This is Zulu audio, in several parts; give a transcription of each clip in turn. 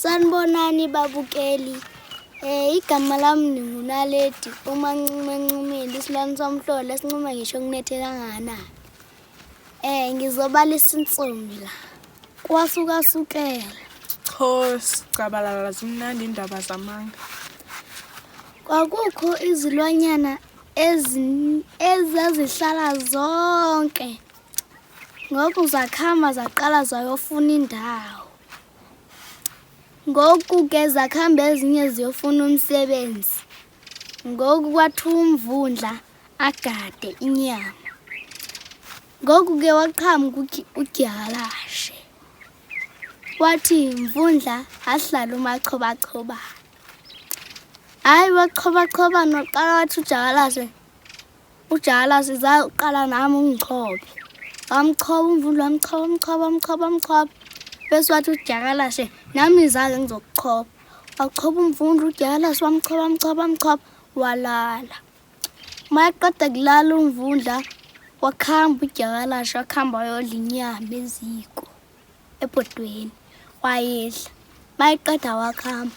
Sanibonani babukeli. Igama lami ngingunaledi umancumencumile isilwane somhlolo esincuma ngisho kunethe kangana. Ngizobalisa insumi la. Kwasukasukela. Cho sicabalala zimnandi indaba zamanga. Kwakukho izilwanyana ezazihlala zonke. Ngoku zakhama zaqala zayofuna indawo. Ngoku ke zakhamba ezinye ziyofuna umsebenzi. Ngoku kwathiwa umvundla agade inyama. Ngoku ke waqhamuka udyakalashe. Wathi mvundla ahlala umachobachoba. Hayi wachobachoba noqala wathi udyakalashe zaqala nami ungichobe. Wamchoba umvundla wamchoba. Bese wathi udyakalashe nami izake ngizokuchoba. Wachoba umvundla udyakalashe wamchoba walala. Mayaqeda kulala umvundla wakhamba udyakalashe wakhamba wayodla inyama eziko ebhodweni wayedla. Mayiqeda wakhamba.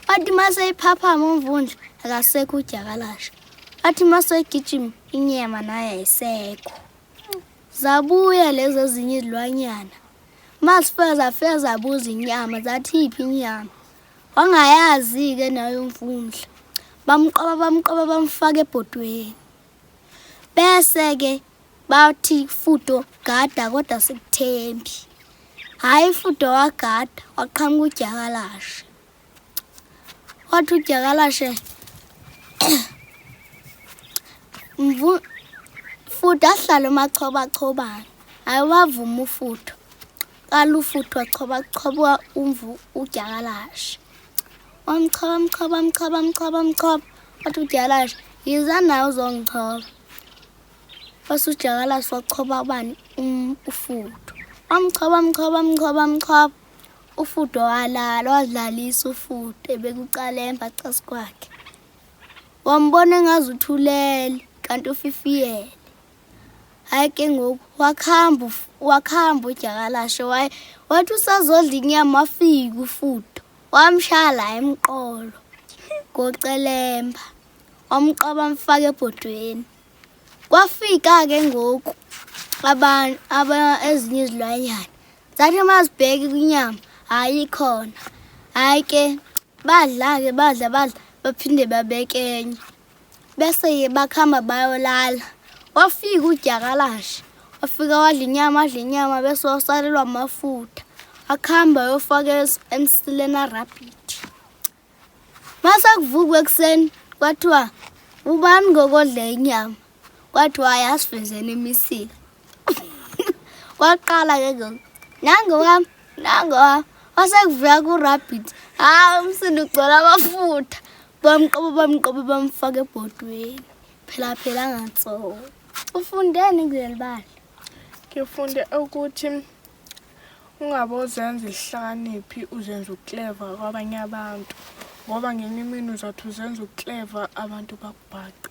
Wathi mase iphaphama umvundla akasekho udyakalashe. Wathi mase egijima inyama naye ayisekho. Zabuya lezo ezinye izilwanyana. Masifika zafika zabuza inyama zathi iphi inyama. Wangayazi ke nayo umvundla. Bamqoba bamfaka ebhodweni. Bese ke bathi fudo gada kodwa sekuthembi. Hayi fudo wagada waqhamuka udyakalashe. Wathi udyakalashe fudo ahlala umachobachoba. Hayi wavuma ufudo. Qala ufudo wachoba udyakalashe. Wamchoba. Wathi udyakalashe yiza nawe uzongichoba. Bese udyakalashe wachoba ubani ufudo. Wamchoba. Ufudo walala wadlalisa ufudo ebekucalemba acasi kwakhe. Wambona engazi uthulele kanti ufifiyele. Hayi ke ngoku wakhamba udyakalashe wathi usazodla inyama wafika ufudo. Wamshala emqolo ngocelemba. Wamqoba mfaka ebhodweni. Kwafika ke ngoku ezinye izilwanyana. Zathi mazibheke inyama hayi khona. Hayi ke badla baphinde babeke enye. Bese bakhamba bayolala. Wafika udyakalashe. Wafika wadla inyama bese wasalelwa amafutha. Akhamba yofaka emsilena rabbit. Mase kuvukwe ekseni kwathiwa ubani ngokodla inyama. Kwathiwa yasivezene imisile. Waqala ke ngoku. Nango wasekuvuka ku-rabbit. Hayi umsindi ugcwala amafutha. Bamqoba bamfaka ebhodweni. Phela angatso. Ufundeni kuleli bali? Ngifunde ukuthi ungabozenza ihlakaniphi uzenza uclever kwabanye abantu. Ngoba ngenye imini uzathi uzenza uclever abantu bakubhaqa.